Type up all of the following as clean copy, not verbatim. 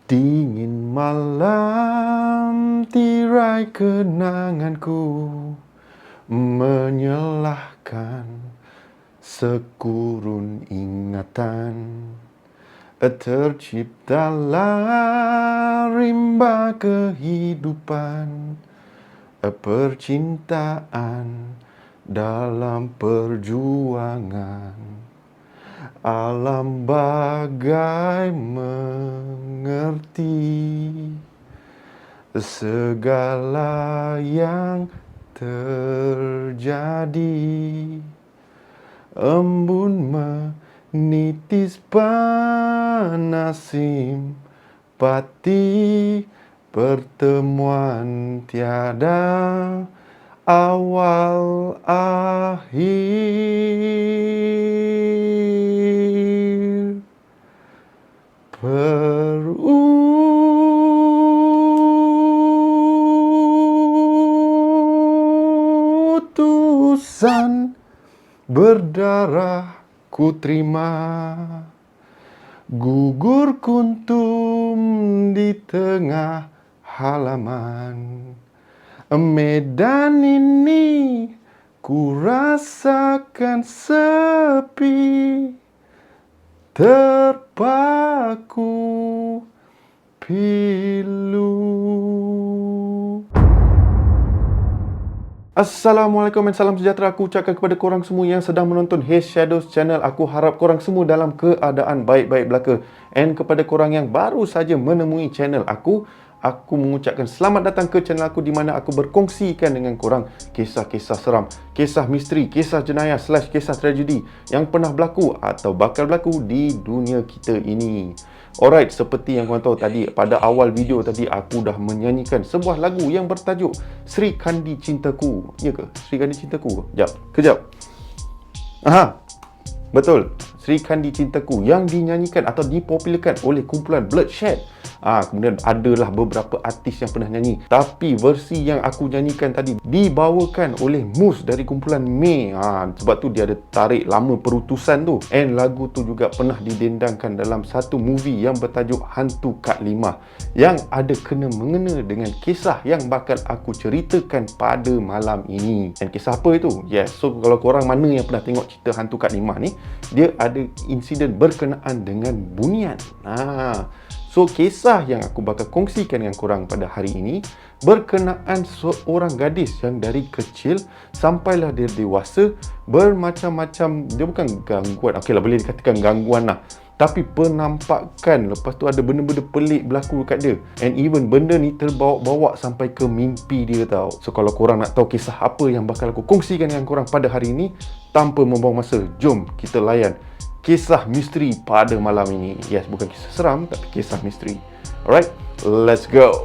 Dingin malam tirai kenanganku menyalahkan sekurun ingatan. Terciptalah rimba kehidupan, percintaan dalam perjuangan. Alam bagai mengerti segala yang terjadi. Embun menitis panas simpati, pertemuan tiada awal akhir. Perutusan berdarah ku terima, gugur kuntum di tengah halaman. Medan ini ku rasakan sepi, terpaku pilu. Assalamualaikum dan salam sejahtera aku ucapkan kepada korang semua yang sedang menonton Haze Shadows channel. Aku harap korang semua dalam keadaan baik-baik belaka. And kepada korang yang baru saja menemui channel aku mengucapkan selamat datang ke channel aku di mana aku berkongsikan dengan korang kisah-kisah seram, kisah misteri, kisah jenayah / kisah tragedi yang pernah berlaku atau bakal berlaku di dunia kita ini. Alright, seperti yang korang tahu tadi, pada awal video tadi aku dah menyanyikan sebuah lagu yang bertajuk Sri Kandi Cintaku. Ya ke? Sri Kandi Cintaku? Kejap. Aha, betul. Sri Kandi Cintaku yang dinyanyikan atau dipopularkan oleh kumpulan Bloodshed. Kemudian adalah beberapa artis yang pernah nyanyi, tapi versi yang aku nyanyikan tadi dibawakan oleh Mus dari kumpulan May. Sebab tu dia ada tarik lama perutusan tu. And lagu tu juga pernah didendangkan dalam satu movie yang bertajuk Hantu Kak Limah, yang ada kena-mengena dengan kisah yang bakal aku ceritakan pada malam ini. Dan kisah apa itu? Yes, so kalau korang mana yang pernah tengok cerita Hantu Kak Limah ni, dia ada insiden berkenaan dengan bunian. So, kisah yang aku bakal kongsikan dengan korang pada hari ini berkenaan seorang gadis yang dari kecil sampailah dia dewasa bermacam-macam, dia bukan gangguan, okeylah boleh dikatakan gangguan lah, tapi penampakan, lepas tu ada benda-benda pelik berlaku dekat dia. And even benda ni terbawa-bawa sampai ke mimpi dia tau. So kalau korang nak tahu kisah apa yang bakal aku kongsikan dengan korang pada hari ini, tanpa membuang masa, jom kita layan kisah misteri pada malam ini. Yes, bukan kisah seram, tapi kisah misteri. Alright, let's go.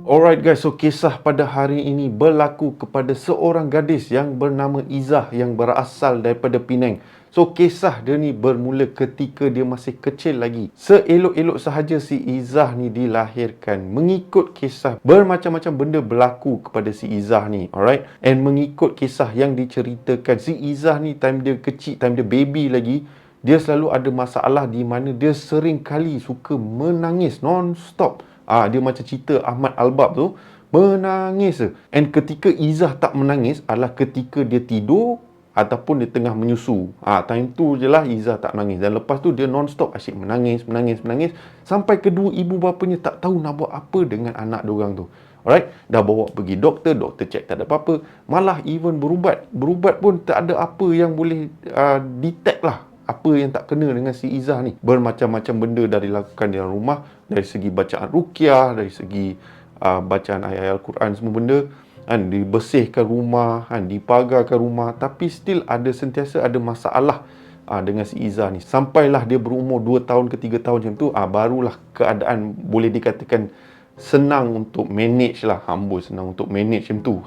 Alright guys, so kisah pada hari ini berlaku kepada seorang gadis yang bernama Izzah yang berasal daripada Penang. So kisah dia ni bermula ketika dia masih kecil lagi. Seelok-elok sahaja si Izzah ni dilahirkan. Mengikut kisah, bermacam-macam benda berlaku kepada si Izzah ni. Alright, and mengikut kisah yang diceritakan, si Izzah ni time dia kecil, time dia baby lagi, dia selalu ada masalah di mana dia sering kali suka menangis non-stop. Dia macam cerita Ahmad Albab tu, menangis. And ketika Izzah tak menangis adalah ketika dia tidur ataupun dia tengah menyusu. Time tu je lah Izzah tak menangis. Dan lepas tu dia non-stop asyik menangis sampai kedua ibu bapanya tak tahu nak buat apa dengan anak diorang tu. Alright, dah bawa pergi doktor cek tak ada apa-apa. Malah even berubat pun tak ada apa yang boleh detect lah apa yang tak kena dengan si Izzah ni. Bermacam-macam benda dah dilakukan di dalam rumah, dari segi bacaan ruqyah, dari segi bacaan ayat-ayat Al-Quran, semua benda kan, dibersihkan rumah kan, dipagarkan rumah, tapi still sentiasa ada masalah dengan si Izzah ni. Sampailah dia berumur 2 tahun ke 3 tahun macam tu, barulah keadaan boleh dikatakan senang untuk manage lah. Senang untuk manage macam tu,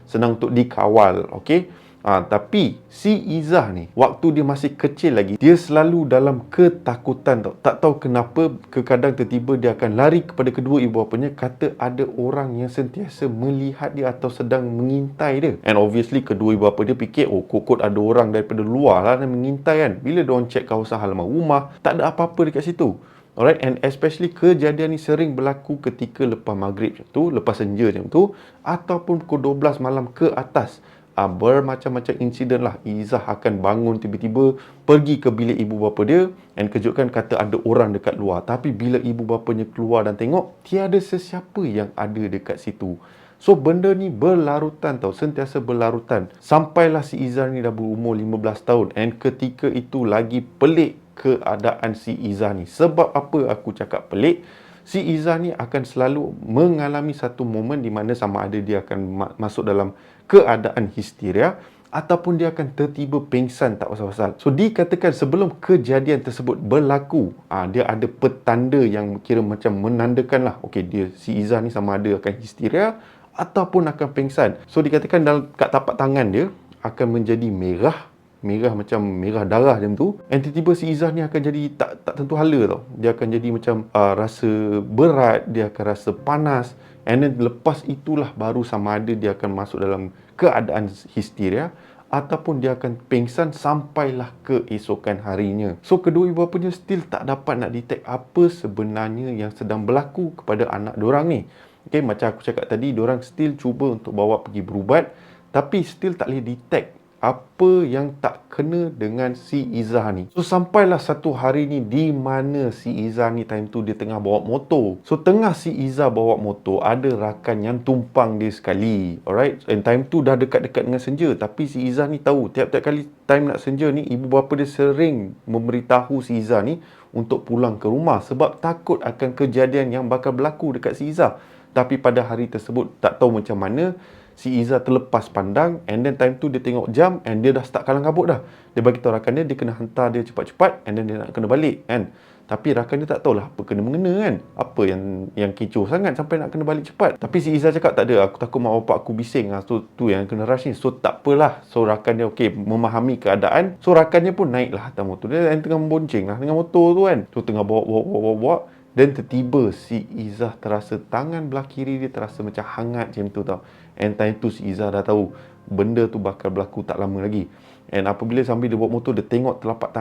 senang untuk dikawal. Okay, Tapi si Izzah ni, waktu dia masih kecil lagi, dia selalu dalam ketakutan tau. Tak tahu kenapa, kadang tiba-tiba dia akan lari kepada kedua ibu bapanya, kata ada orang yang sentiasa melihat dia atau sedang mengintai dia. And obviously kedua ibu bapa dia fikir, oh kot ada orang daripada luar lah yang mengintai kan. Bila diorang check kawasan halaman rumah, tak ada apa-apa dekat situ. Alright, and especially kejadian ni sering berlaku ketika lepas maghrib macam tu, lepas senja macam tu, ataupun pukul 12 malam ke atas. Bermacam-macam insiden lah. Izzah akan bangun tiba-tiba, pergi ke bilik ibu bapa dia, and kejutkan kata ada orang dekat luar. Tapi bila ibu bapanya keluar dan tengok, tiada sesiapa yang ada dekat situ. So benda ni berlarutan tau, sentiasa berlarutan. Sampailah si Izzah ni dah berumur 15 tahun, and ketika itu lagi pelik keadaan si Izzah ni. Sebab apa aku cakap pelik? Si Izzah ni akan selalu mengalami satu momen di mana sama ada dia akan masuk dalam keadaan histeria ataupun dia akan tertiba pingsan tak pasal-pasal. So dikatakan sebelum kejadian tersebut berlaku, dia ada petanda yang kira macam menandakan lah, okey, dia si Izzah ni sama ada akan histeria ataupun akan pingsan. So dikatakan kat tapak tangan dia akan menjadi merah macam merah darah macam tu, and tiba-tiba si Izzah ni akan jadi tak tentu hala tau. Dia akan jadi macam rasa berat, dia akan rasa panas, and then lepas itulah baru sama ada dia akan masuk dalam keadaan histeria ataupun dia akan pingsan sampailah keesokan harinya. So kedua ibu bapanya still tak dapat nak detect apa sebenarnya yang sedang berlaku kepada anak diorang ni. Okay, macam aku cakap tadi, diorang still cuba untuk bawa pergi berubat, tapi still tak boleh detect apa yang tak kena dengan si Izzah ni. So sampailah satu hari ni di mana si Izzah ni time tu dia tengah bawa motor. So tengah si Izzah bawa motor, ada rakan yang tumpang dia sekali. Alright, and time tu dah dekat-dekat dengan senja. Tapi si Izzah ni tahu tiap-tiap kali time nak senja ni, ibu bapa dia sering memberitahu si Izzah ni untuk pulang ke rumah sebab takut akan kejadian yang bakal berlaku dekat si Izzah. Tapi pada hari tersebut tak tahu macam mana si Izzah terlepas pandang, and then time tu dia tengok jam, and dia dah start kalang kabut dah. Dia bagi tahu rakan dia kena hantar dia cepat-cepat, and then dia nak kena balik kan. Tapi rakan dia tak tahulah apa kena mengena kan. Apa yang kecoh sangat sampai nak kena balik cepat. Tapi si Izzah cakap tak ada, aku takut mak bapak aku bising. So tu yang kena rush ni. So tak apalah. So rakan dia okey, memahami keadaan. So rakan dia pun naiklah atas motor dia, dan tengah membonceng lah dengan motor tu kan. So tengah bawa. Dan tertiba si Izzah terasa tangan belah kiri dia terasa macam hangat macam tu tau. And time tu si Izzah dah tahu benda tu bakal berlaku tak lama lagi. And apabila sambil dia bawa motor, dia tengok telapak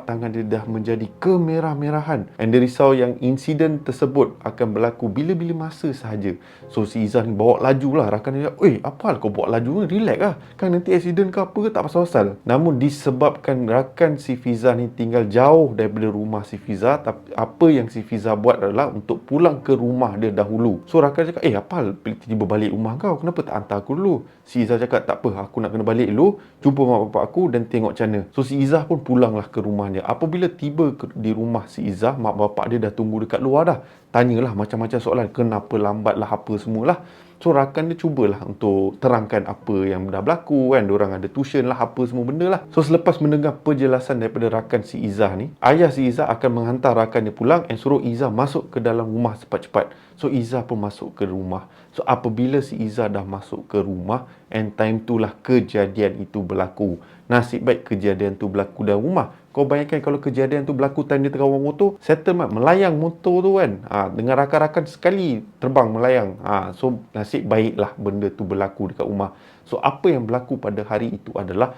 tangan dia dah menjadi kemerah-merahan. And dia risau yang insiden tersebut akan berlaku bila-bila masa sahaja. So si Izzah ni bawa laju lah. Rakan dia, apa hal kau bawa laju ni? Relax lah. Kan nanti accident ke apa ke tak pasal-pasal. Namun disebabkan rakan si Fizzah ni tinggal jauh daripada rumah si Fizzah, apa yang si Fizzah buat adalah untuk pulang ke rumah dia dahulu. So rakan cakap, apa hal tiba-tiba balik rumah kau? Kenapa tak hantar aku dulu? Si Izzah cakap, tak apa, aku nak kena balik dulu, jumpa mak bapak aku dan tengok macam mana. So si Izzah pun pulanglah ke rumah dia. Apabila tiba di rumah si Izzah, mak bapak dia dah tunggu dekat luar dah. Tanyalah macam-macam soalan, kenapa lambat lah, apa semualah. So rakan dia cubalah untuk terangkan apa yang dah berlaku kan. Diorang ada tuition lah, apa semua benda lah. So selepas mendengar penjelasan daripada rakan si Izzah ni, ayah si Izzah akan menghantar rakan dia pulang and suruh Izzah masuk ke dalam rumah cepat-cepat. So Izzah pun masuk ke rumah. So apabila si Izzah dah masuk ke rumah, and time tu lah kejadian itu berlaku. Nasib baik kejadian tu berlaku dalam rumah. Kau bayangkan kalau kejadian tu berlaku time dia tengah bawa motor, settlement melayang motor tu kan. Dengan rakan-rakan sekali terbang melayang. So nasib baiklah benda tu berlaku dekat rumah. So apa yang berlaku pada hari itu adalah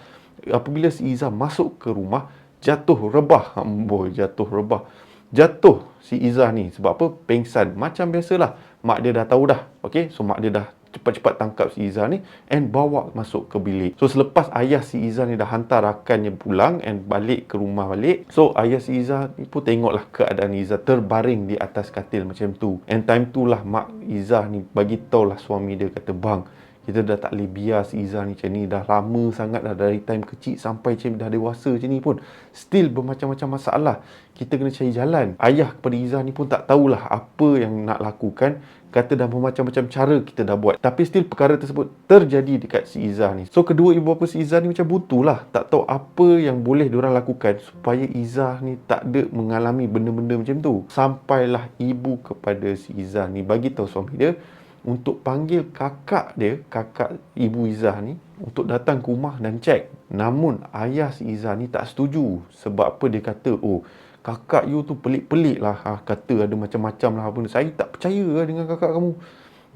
apabila si Izzah masuk ke rumah, jatuh rebah si Izzah ni. Sebab apa? Pengsan. Macam biasalah. Mak dia dah tahu dah. Okay? So mak dia dah cepat-cepat tangkap si Izzah ni and bawa masuk ke bilik. So selepas ayah si Izzah ni dah hantar rakannya pulang and balik ke rumah balik, so ayah si Izzah ni pun tengoklah keadaan Izzah terbaring di atas katil macam tu. And time tu lah mak Izzah ni bagi tahulah suami dia, kata, bang, kita dah tak boleh biar si Izzah ni macam ni. Dah lama sangat dah, dari time kecil sampai macam dah dewasa macam ni pun still bermacam-macam masalah. Kita kena cari jalan. Ayah kepada Izzah ni pun tak tahulah apa yang nak lakukan. Kata dah bermacam-macam cara kita dah buat, tapi still perkara tersebut terjadi dekat si Izzah ni. So kedua ibu bapa si Izzah ni macam butuh lah, tak tahu apa yang boleh diorang lakukan supaya Izzah ni tak ada mengalami benda-benda macam tu. Sampailah ibu kepada si Izzah ni bagi tahu suami dia, untuk panggil kakak dia, kakak Ibu Izzah ni, untuk datang ke rumah dan cek. Namun ayah si Izzah ni tak setuju. Sebab apa? Dia kata, oh, kakak you tu pelik-pelik lah. Kata ada macam-macam lah apa. Saya tak percaya lah dengan kakak kamu.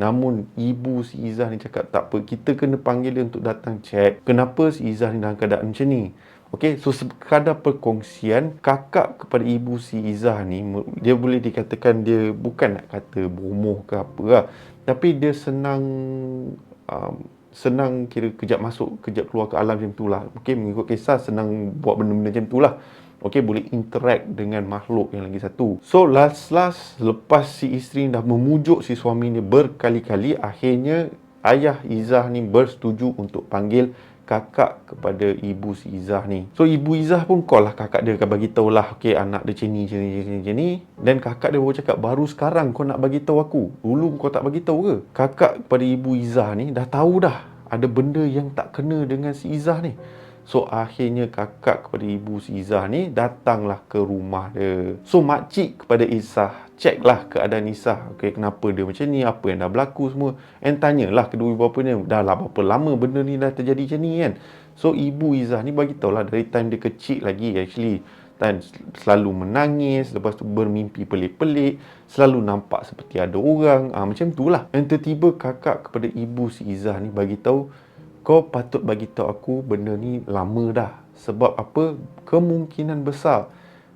Namun ibu si Izzah ni cakap, tak apa, kita kena panggil dia untuk datang cek kenapa si Izzah ni dalam keadaan macam ni. Okey, so sekadar perkongsian, kakak kepada ibu si Izzah ni, dia boleh dikatakan dia bukan nak kata bomoh ke apa lah, tapi dia senang senang kira kejap masuk, kejap keluar ke alam macam tu lah. Okey, mengikut kisah senang buat benda-benda macam tu lah. Okey, boleh interact dengan makhluk yang lagi satu. So, last lepas si isteri dah memujuk si suami ni berkali-kali, akhirnya ayah Izzah ni bersetuju untuk panggil kakak kepada ibu si Izzah ni. So, ibu Izzah pun call lah kakak dia, akan bagi tahu lah, okey, anak dia macam ni. Dan kakak dia baru cakap, baru sekarang kau nak bagi tahu aku. Dulu kau tak bagi tahu ke? Kakak kepada ibu Izzah ni dah tahu dah ada benda yang tak kena dengan si Izzah ni. So, akhirnya kakak kepada ibu si Izzah ni datanglah ke rumah dia. So, makcik kepada Izzah ceklah keadaan Izzah. Okay, kenapa dia macam ni, apa yang dah berlaku semua. And tanyalah kedua ibu bapa ni, dah lah berapa lama benda ni dah terjadi macam ni kan. So, ibu Izzah ni bagi tahu lah dari time dia kecil lagi actually. Dan selalu menangis, lepas tu bermimpi pelik-pelik, selalu nampak seperti ada orang, macam tu lah. Dan tiba-tiba kakak kepada ibu si Izzah ni bagi tahu, kau patut bagi tahu aku benda ni lama dah. Sebab apa? Kemungkinan besar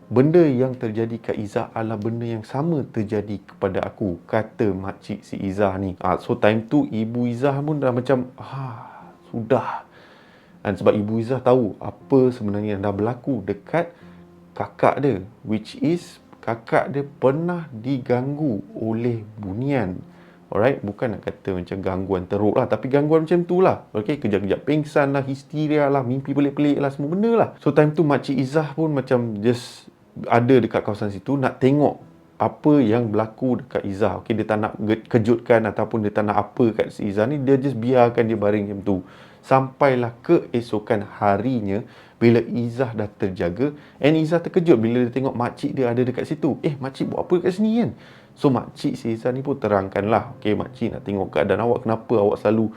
benda yang terjadi kat Izzah adalah benda yang sama terjadi kepada aku, kata makcik si Izzah ni. So time tu ibu Izzah pun dah macam sudah. Dan sebab ibu Izzah tahu apa sebenarnya yang dah berlaku dekat kakak dia, which is kakak dia pernah diganggu oleh bunian. Alright, bukan nak kata macam gangguan teruk lah, tapi gangguan macam tu lah. Okay, kejap-kejap pingsan lah, histeria lah, mimpi pelik-pelik lah, semua benda lah. So time tu makcik Izzah pun macam just ada dekat kawasan situ nak tengok apa yang berlaku dekat Izzah. Okay, dia tak nak kejutkan ataupun dia tak nak apa kat si Izzah ni, dia just biarkan dia baring macam tu. Sampailah keesokan harinya, bila Izzah dah terjaga, and Izzah terkejut bila dia tengok makcik dia ada dekat situ. Makcik buat apa dekat sini kan? So, makcik si Izzah ni pun terangkan lah. Okay, makcik nak tengok keadaan awak, kenapa awak selalu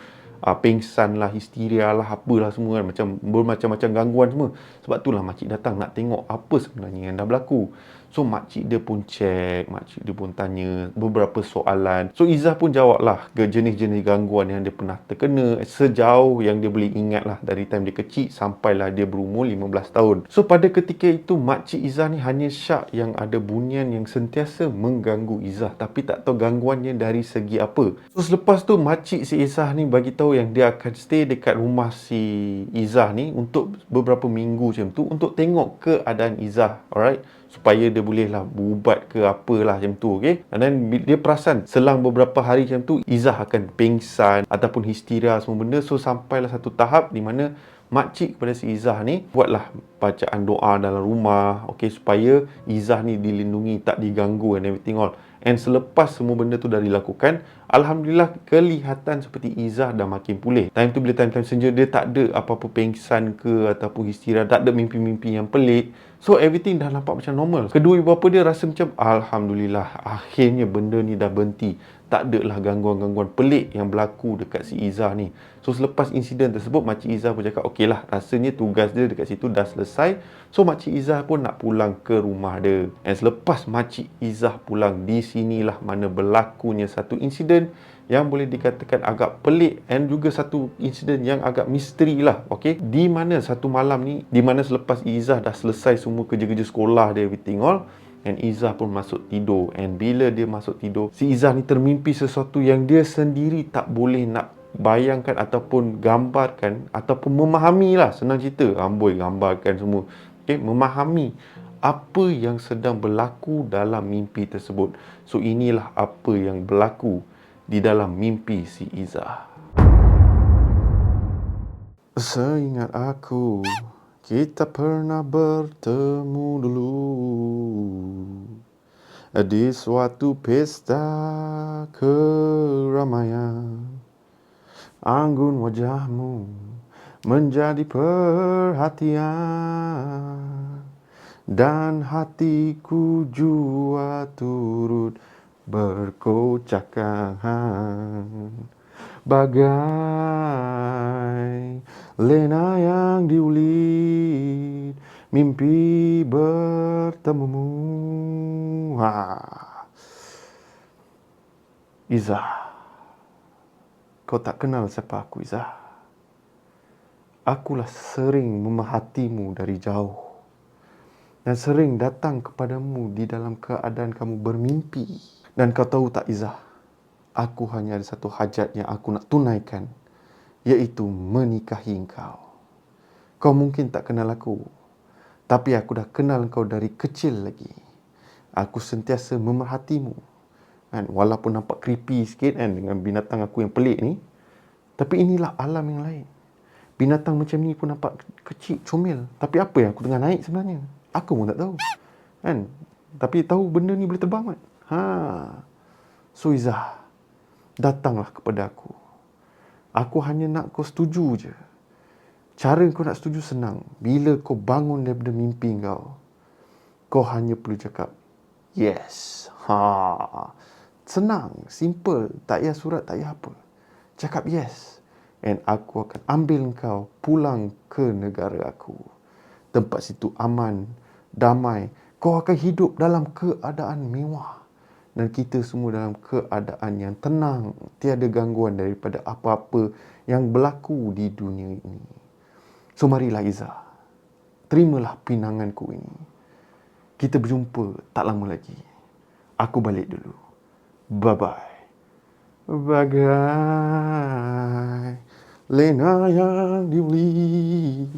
pengsan lah, histeria lah, apalah semua kan. Macam bermacam-macam gangguan semua. Sebab itulah makcik datang nak tengok apa sebenarnya yang dah berlaku. So, makcik dia pun cek, makcik dia pun tanya beberapa soalan. So, Izzah pun jawab lah ke jenis-jenis gangguan yang dia pernah terkena sejauh yang dia boleh ingat lah dari time dia kecil sampailah dia berumur 15 tahun. So, pada ketika itu, makcik Izzah ni hanya syak yang ada bunian yang sentiasa mengganggu Izzah, tapi tak tahu gangguannya dari segi apa. So, selepas tu, makcik si Izzah ni bagi tahu yang dia akan stay dekat rumah si Izzah ni untuk beberapa minggu macam tu, untuk tengok keadaan Izzah. Alright, supaya dia bolehlah berubat ke apalah macam tu, okey. Dan dia perasan selang beberapa hari macam tu Izzah akan pingsan ataupun histeria semua benda. So sampailah satu tahap di mana makcik kepada si Izzah ni buatlah bacaan doa dalam rumah, okey, supaya Izzah ni dilindungi, tak diganggu and everything all. And selepas semua benda tu dah dilakukan, alhamdulillah kelihatan seperti Izzah dah makin pulih. Time tu bila time-time senja, dia tak ada apa-apa pengsan ke ataupun histeria, tak ada mimpi-mimpi yang pelik. So everything dah nampak macam normal. Kedua ibu bapa dia rasa macam alhamdulillah, akhirnya benda ni dah berhenti. Tak ada lah gangguan-gangguan pelik yang berlaku dekat si Izzah ni. So selepas insiden tersebut, makcik Izzah pun cakap okey lah, rasanya tugas dia dekat situ dah selesai. So makcik Izzah pun nak pulang ke rumah dia. Dan selepas makcik Izzah pulang, di sinilah mana berlakunya satu insiden yang boleh dikatakan agak pelik and juga satu insiden yang agak misteri lah. Okay, di mana satu malam ni, di mana selepas Izzah dah selesai semua kerja-kerja sekolah dia, everything all, and Izzah pun masuk tidur. And bila dia masuk tidur, si Izzah ni termimpi sesuatu yang dia sendiri tak boleh nak bayangkan ataupun gambarkan ataupun memahami lah. Senang cerita, amboi gambarkan semua. Okay, memahami apa yang sedang berlaku dalam mimpi tersebut. So inilah apa yang berlaku di dalam mimpi si Izzah. Seingat aku, kita pernah bertemu dulu di suatu pesta keramaian. Anggun wajahmu menjadi perhatian, dan hatiku jua turut berkocakan bagai lena yang diulit mimpi bertemumu. Izzah, kau tak kenal siapa aku, Izzah. Akulah sering memerhatimu dari jauh dan sering datang kepadamu di dalam keadaan kamu bermimpi. Dan kau tahu tak, Izzah, aku hanya ada satu hajat yang aku nak tunaikan, iaitu menikahi engkau. Kau mungkin tak kenal aku, tapi aku dah kenal kau dari kecil lagi. Aku sentiasa memerhatimu. Dan walaupun nampak creepy sikit kan dengan binatang aku yang pelik ni, tapi inilah alam yang lain. Binatang macam ni pun nampak kecil, comel. Tapi apa yang aku tengah naik sebenarnya? Aku pun tak tahu. Kan? Tapi tahu benda ni boleh terbang kan? So Izzah, datanglah kepada aku. Aku hanya nak kau setuju je. Cara kau nak setuju senang. Bila kau bangun daripada mimpi kau hanya perlu cakap yes. Senang, simple, tak payah surat, tak payah apa. Cakap yes. And aku akan ambil kau pulang ke negara aku. Tempat situ aman, damai. Kau akan hidup dalam keadaan mewah. Dan kita semua dalam keadaan yang tenang. Tiada gangguan daripada apa-apa yang berlaku di dunia ini. So marilah Izzah, terimalah pinanganku ini. Kita berjumpa tak lama lagi. Aku balik dulu. Bye-bye. Bagai lena yang diulit.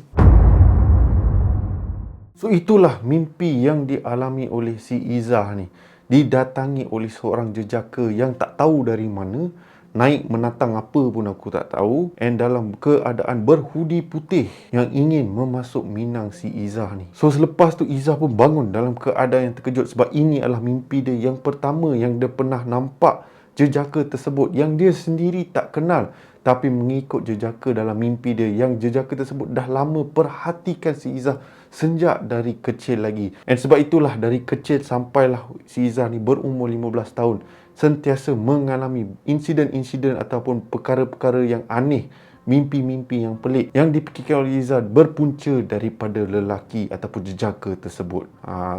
So itulah mimpi yang dialami oleh si Izzah ni. Didatangi oleh seorang jejaka yang tak tahu dari mana, naik menatang apa pun aku tak tahu, and dalam keadaan berhudi putih yang ingin memasuk minang si Izzah ni. So selepas tu Izzah pun bangun dalam keadaan yang terkejut sebab ini adalah mimpi dia yang pertama yang dia pernah nampak jejaka tersebut yang dia sendiri tak kenal, tapi mengikut jejaka dalam mimpi dia yang jejaka tersebut dah lama perhatikan si Izzah sejak dari kecil lagi. Dan sebab itulah dari kecil sampailah si Izzah ni berumur 15 tahun sentiasa mengalami insiden-insiden ataupun perkara-perkara yang aneh, mimpi-mimpi yang pelik yang dipikirkan oleh Izzah berpunca daripada lelaki ataupun jejaka tersebut.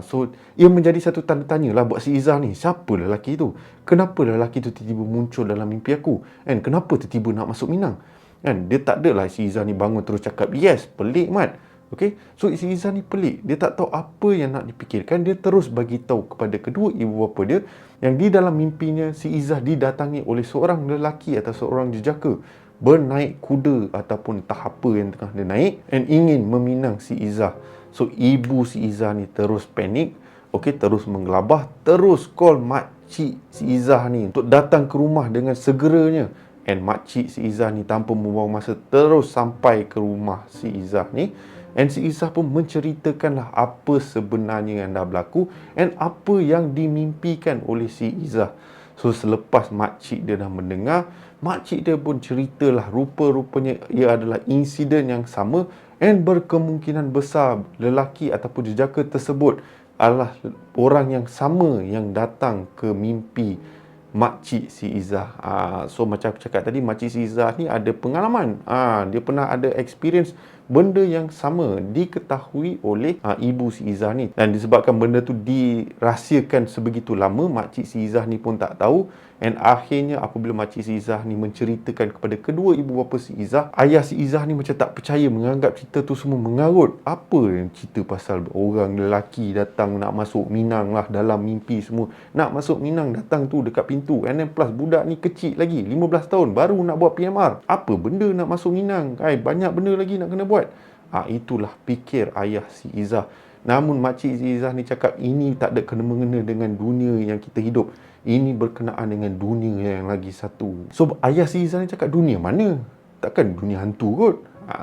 So ia menjadi satu tanda tanya lah buat si Izzah ni. Siapa lelaki tu? Kenapa lelaki tu tiba-tiba muncul dalam mimpi aku? And kenapa tiba-tiba nak masuk minang? Kan dia tak adalah si Izzah ni bangun terus cakap yes, pelik mat. Okay, so si Izzah ni pelik. Dia tak tahu apa yang nak dipikirkan. Dia terus bagi tahu kepada kedua ibu bapa dia yang di dalam mimpinya si Izzah didatangi oleh seorang lelaki atau seorang jejaka bernaik kuda ataupun entah apa yang tengah dia naik dan ingin meminang si Izzah. So ibu si Izzah ni terus panik, terus menggelabah, terus call makcik si Izzah ni untuk datang ke rumah dengan segeranya. And makcik si Izzah ni tanpa membuang masa terus sampai ke rumah si Izzah ni. And si Izzah pun menceritakanlah apa sebenarnya yang dah berlaku and apa yang dimimpikan oleh si Izzah. So selepas makcik dia dah mendengar, makcik dia pun ceritalah rupa-rupanya ia adalah insiden yang sama and berkemungkinan besar lelaki ataupun jejaka tersebut adalah orang yang sama yang datang ke mimpi makcik si Izzah. So macam aku cakap tadi, makcik si Izzah ni ada pengalaman. Dia pernah ada experience benda yang sama diketahui oleh ibu si Izzah ni. Dan disebabkan benda tu dirahsiakan sebegitu lama, makcik si Izzah ni pun tak tahu. And akhirnya apabila makcik si Izzah ni menceritakan kepada kedua ibu bapa si Izzah, ayah si Izzah ni macam tak percaya, menganggap cerita tu semua mengarut. Apa yang cerita pasal orang lelaki datang nak masuk minang lah dalam mimpi semua. Nak masuk minang datang tu dekat pintu. And then plus budak ni kecil lagi, 15 tahun, baru nak buat PMR. Apa benda nak masuk minang? Banyak benda lagi nak kena buat. Itulah fikir ayah si Izzah. Namun makcik si Izzah ni cakap ini tak ada kena-mengena dengan dunia yang kita hidup. Ini berkenaan dengan dunia yang lagi satu. So ayah si Izzah ni cakap dunia mana? Takkan dunia hantu kot.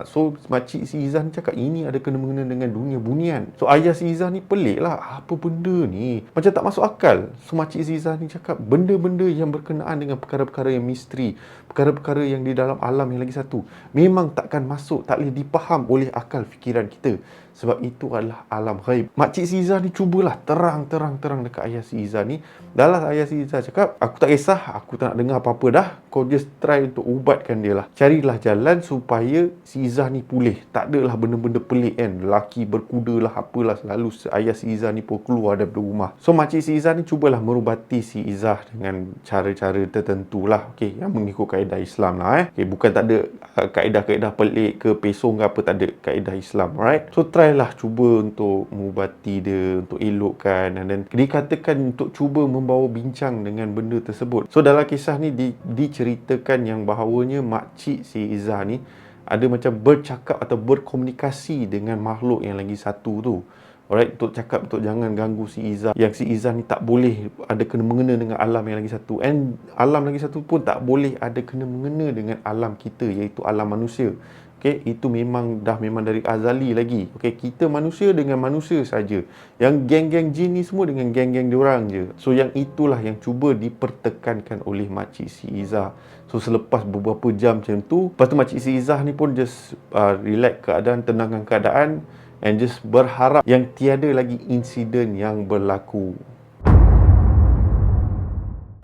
So makcik si Izzah ni cakap ini ada kena-mengena dengan dunia bunian. So ayah si Izzah ni pelik lah, apa benda ni? Macam tak masuk akal. So makcik si Izzah ni cakap benda-benda yang berkenaan dengan perkara-perkara yang misteri, perkara-perkara yang di dalam alam yang lagi satu, memang takkan masuk, tak boleh dipaham oleh akal fikiran kita. sebab itu adalah alam ghaib. Makcik si Izzah ni cubalah terang dekat ayah si Izzah ni. Dalam ayah si Izzah cakap, aku tak kisah, aku tak nak dengar apa-apa dah. Kau just try untuk ubatkan dia lah. Carilah jalan supaya si Izzah ni pulih. Tak adalah benda-benda pelik kan. Lelaki berkuda lah, apalah. Selalu ayah si Izzah ni pun keluar daripada rumah. So makcik si Izzah ni cubalah merubati si Izzah dengan cara-cara tertentu lah. Okay, yang mengikut kaedah Islam lah Okay, bukan tak ada kaedah-kaedah pelik ke pesong ke apa, tak ada, kaedah Islam. Alright. So try lah cuba untuk mengubati dia, untuk elokkan, dan then dikatakan untuk cuba membawa bincang dengan benda tersebut. So dalam kisah ni diceritakan yang bahawanya makcik si Izzah ni ada macam bercakap atau berkomunikasi dengan makhluk yang lagi satu tu. Alright, untuk cakap untuk jangan ganggu si Izzah, yang si Izzah ni tak boleh ada kena mengena dengan alam yang lagi satu, and alam lagi satu pun tak boleh ada kena mengena dengan alam kita, iaitu alam manusia. Okay, itu memang dari azali lagi. Okay, kita manusia dengan manusia saja. Yang geng-geng jin ni semua dengan geng-geng diorang je. So yang itulah yang cuba dipertekankan oleh makcik si Izzah. So selepas beberapa jam macam tu, lepas tu makcik si Izzah ni pun just relax keadaan, tenangkan keadaan, and just berharap yang tiada lagi insiden yang berlaku.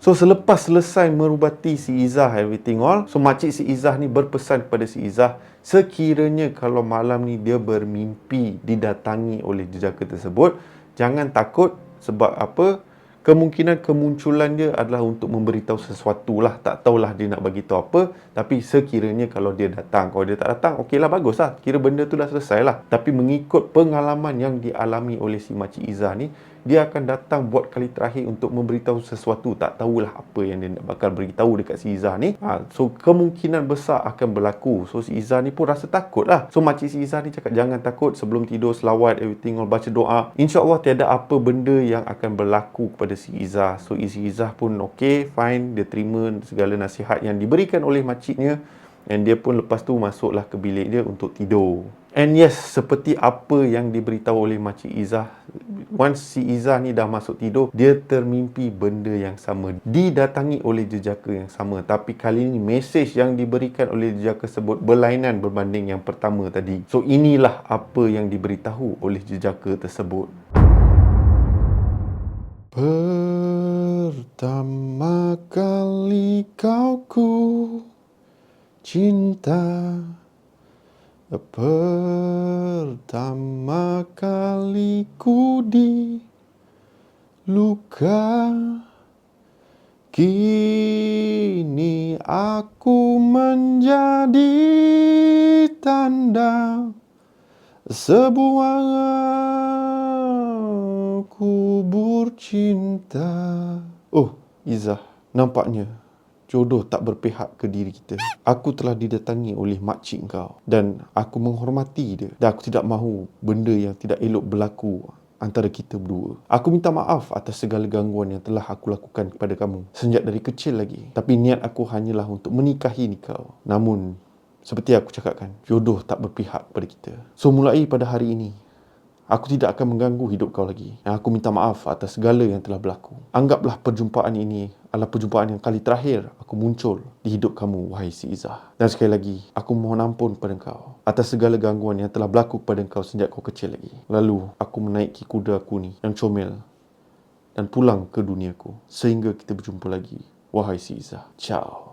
So selepas selesai merubati si Izzah everything all, so makcik si Izzah ni berpesan kepada si Izzah, sekiranya kalau malam ni dia bermimpi didatangi oleh jejaka tersebut, jangan takut. Sebab apa? Kemungkinan kemunculan dia adalah untuk memberitahu sesuatu lah. Tak tahulah dia nak bagi tahu apa. Tapi sekiranya kalau dia datang, kalau dia tak datang, okey lah, bagus lah. Kira benda tu dah selesai lah. Tapi mengikut pengalaman yang dialami oleh si makcik Izzah ni, dia akan datang buat kali terakhir untuk memberitahu sesuatu. Tak tahulah apa yang dia nak bakal beritahu dekat si Izzah ni. So kemungkinan besar akan berlaku. So si Izzah ni pun rasa takut lah. So makcik si Izzah ni cakap jangan takut, sebelum tidur selawat, everything all, baca doa. InsyaAllah tiada apa benda yang akan berlaku kepada si Izzah. So si Izzah pun okey, fine. Dia terima segala nasihat yang diberikan oleh makciknya. Dan dia pun lepas tu masuklah ke bilik dia untuk tidur. And yes, seperti apa yang diberitahu oleh makcik Izzah, once si Izzah ni dah masuk tidur, dia termimpi benda yang sama, didatangi oleh jejaka yang sama. Tapi kali ni mesej yang diberikan oleh jejaka tersebut berlainan berbanding yang pertama tadi. So inilah apa yang diberitahu oleh jejaka tersebut. Pertama kali ku cinta, pertama kali ku diluka, kini aku menjadi tanda sebuah kubur cinta. Oh, Izzah, nampaknya jodoh tak berpihak ke diri kita. Aku telah didatangi oleh makcik kau dan aku menghormati dia, dan aku tidak mahu benda yang tidak elok berlaku antara kita berdua. Aku minta maaf atas segala gangguan yang telah aku lakukan kepada kamu sejak dari kecil lagi. Tapi niat aku hanyalah untuk menikahi kau. Namun seperti aku cakapkan, jodoh tak berpihak pada kita. So mulai pada hari ini, aku tidak akan mengganggu hidup kau lagi. Dan aku minta maaf atas segala yang telah berlaku. Anggaplah perjumpaan ini adalah perjumpaan yang kali terakhir aku muncul di hidup kamu, wahai si Izzah. Dan sekali lagi, aku mohon ampun kepada kau atas segala gangguan yang telah berlaku kepada kau sejak kau kecil lagi. Lalu, aku menaiki kuda aku ni yang comel dan pulang ke duniaku. Sehingga kita berjumpa lagi, wahai si Izzah. Ciao.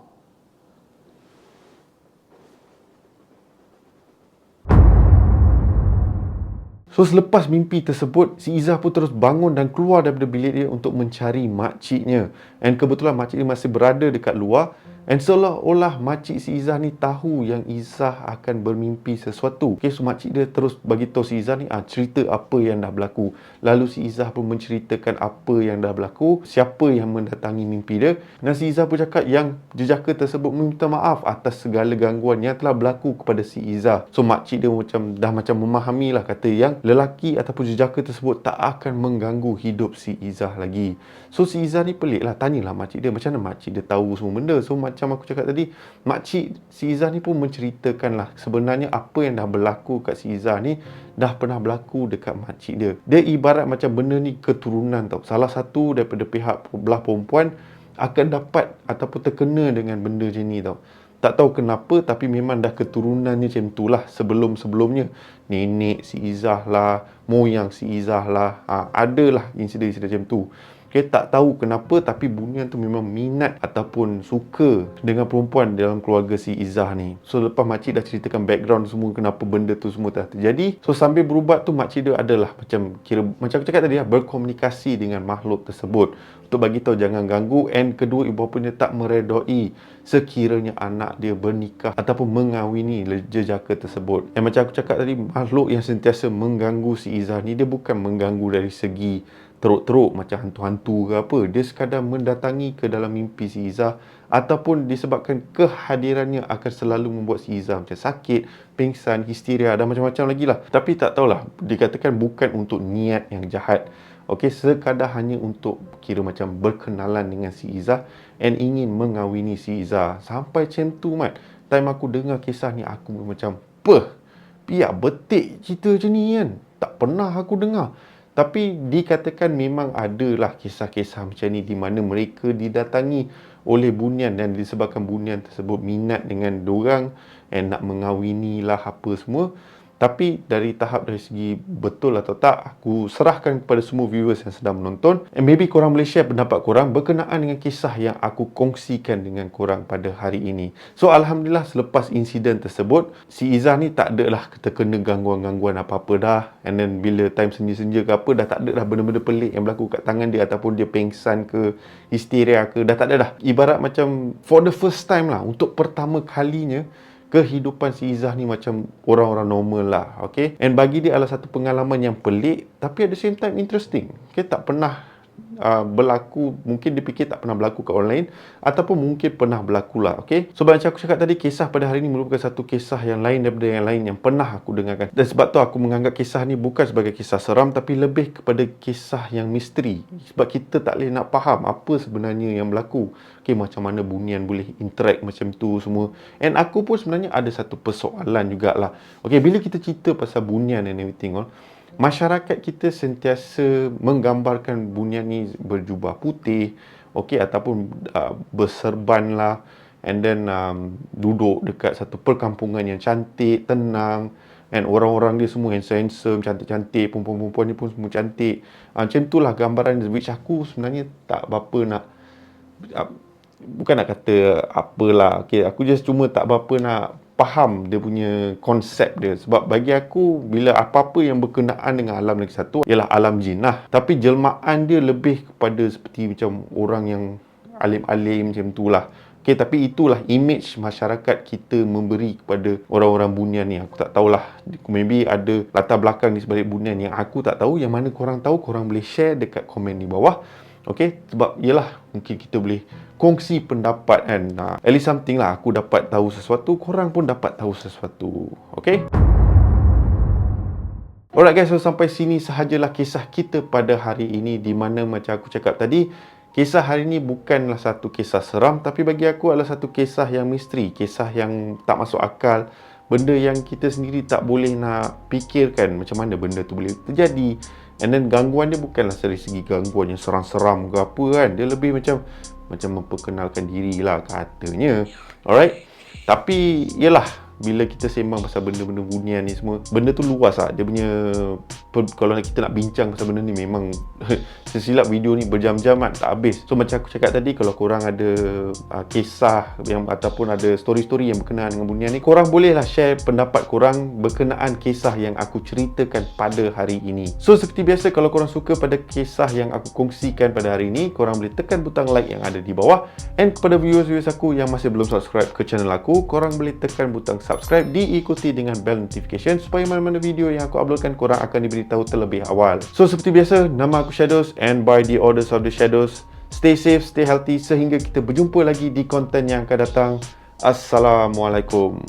So selepas mimpi tersebut, si Izzah pun terus bangun dan keluar daripada bilik dia untuk mencari makciknya. And kebetulan makcik dia masih berada dekat luar. And seolah-olah makcik si Izzah ni tahu yang Izzah akan bermimpi sesuatu. Okay, so makcik dia terus bagi tahu si Izzah ni cerita apa yang dah berlaku. Lalu si Izzah pun menceritakan apa yang dah berlaku, siapa yang mendatangi mimpi dia. Dan si Izzah pun cakap yang jejaka tersebut meminta maaf atas segala gangguan yang telah berlaku kepada si Izzah. So makcik dia macam memahami lah, kata yang lelaki ataupun jejaka tersebut tak akan mengganggu hidup si Izzah lagi. So si Izzah ni pelik lah, tanyalah makcik dia macam mana makcik dia tahu semua benda. So macam aku cakap tadi, makcik si Izzah ni pun menceritakan lah sebenarnya apa yang dah berlaku kat si Izzah ni dah pernah berlaku dekat makcik dia. Dia ibarat macam benda ni keturunan tau. Salah satu daripada pihak belah perempuan akan dapat ataupun terkena dengan benda macam ni tau. Tak tahu kenapa, tapi memang dah keturunannya macam itulah sebelum-sebelumnya. Nenek si Izzah lah, moyang si Izzah lah, adalah insiden-insiden macam tu. Okay, tak tahu kenapa, tapi Bunian tu memang minat ataupun suka dengan perempuan dalam keluarga si Izzah ni. So lepas makcik dah ceritakan background semua, kenapa benda tu semua dah terjadi. So sambil berubat tu, makcik dia adalah macam aku cakap tadi, berkomunikasi dengan makhluk tersebut untuk bagi tahu jangan ganggu. And kedua, ibu bapanya tak meredoi sekiranya anak dia bernikah ataupun mengahwini jejaka tersebut. And macam aku cakap tadi, makhluk yang sentiasa mengganggu si Izzah ni, dia bukan mengganggu dari segi teruk-teruk macam hantu-hantu ke apa. Dia sekadar mendatangi ke dalam mimpi si Izzah, ataupun disebabkan kehadirannya akan selalu membuat si Izzah macam sakit, pingsan, histeria dan macam-macam lagi lah. Tapi tak tahulah, dikatakan bukan untuk niat yang jahat. Okey, sekadar hanya untuk kira macam berkenalan dengan si Izzah and ingin mengahwini si Izzah. Sampai macam tu, Mat. Time aku dengar kisah ni, aku macam, biar betik cerita macam ni kan. Tak pernah aku dengar. Tapi dikatakan memang adalah kisah-kisah macam ni di mana mereka didatangi oleh Bunian dan disebabkan Bunian tersebut minat dengan dorang and nak mengahwini lah apa semua. Tapi dari segi betul atau tak, aku serahkan kepada semua viewers yang sedang menonton. And maybe korang boleh share pendapat korang berkenaan dengan kisah yang aku kongsikan dengan korang pada hari ini. So Alhamdulillah, selepas insiden tersebut, si Izzah ni tak ada lah terkena gangguan-gangguan apa-apa dah. And then bila time senja-senja ke apa, dah tak ada dah benda-benda pelik yang berlaku kat tangan dia, ataupun dia pengsan ke, histeria ke, dah tak ada dah. Ibarat macam for the first time lah, untuk pertama kalinya, kehidupan si Izzah ni macam orang-orang normal lah, okay? And bagi dia adalah satu pengalaman yang pelik, tapi at the same time interesting. Okay, tak pernah berlaku, mungkin dia fikir tak pernah berlaku kat orang lain, ataupun mungkin pernah berlaku lah, okay? So macam aku cakap tadi, kisah pada hari ini merupakan satu kisah yang lain daripada yang lain yang pernah aku dengarkan. Dan sebab tu aku menganggap kisah ni bukan sebagai kisah seram, tapi lebih kepada kisah yang misteri. Sebab kita tak boleh nak faham apa sebenarnya yang berlaku. Okay, macam mana Bunian boleh interact macam tu semua. And aku pun sebenarnya ada satu persoalan jugalah. Okay, bila kita cerita pasal Bunian and everything all, masyarakat kita sentiasa menggambarkan Bunian ni berjubah putih, okey, ataupun berserban lah, and then duduk dekat satu perkampungan yang cantik, tenang, and orang-orang dia semua handsome, cantik-cantik, perempuan-perempuan ni pun semua cantik. Macam itulah gambaran, which aku sebenarnya tak berapa nak, bukan nak kata apalah, okey, aku just cuma tak berapa nak faham dia punya konsep dia. Sebab bagi aku, bila apa-apa yang berkenaan dengan alam lagi satu ialah alam jin lah. Tapi jelmaan dia lebih kepada seperti macam orang yang alim-alim macam tu lah. Okay, tapi itulah image masyarakat kita memberi kepada orang-orang Bunian ni. Aku tak tahulah, maybe ada latar belakang di sebalik Bunian yang aku tak tahu. Yang mana korang tahu, korang boleh share dekat komen di bawah. Okay, sebab yelah, mungkin kita boleh kongsi pendapat kan. At least something lah, aku dapat tahu sesuatu, korang pun dapat tahu sesuatu. Okay? Alright guys, so sampai sini sahajalah kisah kita pada hari ini, di mana macam aku cakap tadi, kisah hari ini bukanlah satu kisah seram, tapi bagi aku adalah satu kisah yang misteri, kisah yang tak masuk akal, benda yang kita sendiri tak boleh nak fikirkan macam mana benda tu boleh terjadi. And then gangguan dia bukanlah dari segi gangguan yang seram-seram ke apa kan. Dia lebih macam memperkenalkan diri lah katanya. Alright. Tapi yelah, bila kita sembang pasal benda-benda Bunian ni semua, benda tu luas lah. Dia punya, kalau kita nak bincang pasal benda ni, memang sesilap video ni berjam-jam kan, tak habis. So macam aku cakap tadi, kalau korang ada kisah yang ataupun ada story-story yang berkenaan dengan Bunian ni, korang bolehlah share pendapat korang berkenaan kisah yang aku ceritakan pada hari ini. So seperti biasa, kalau korang suka pada kisah yang aku kongsikan pada hari ini, korang boleh tekan butang like yang ada di bawah. And kepada viewers-viewers aku yang masih belum subscribe ke channel aku, korang boleh tekan butang subscribe, diikuti dengan bell notification supaya mana-mana video yang aku uploadkan korang akan diberitahu terlebih awal. So seperti biasa, nama aku Shadows, and by the orders of the Shadows, stay safe, stay healthy, sehingga kita berjumpa lagi di konten yang akan datang. Assalamualaikum.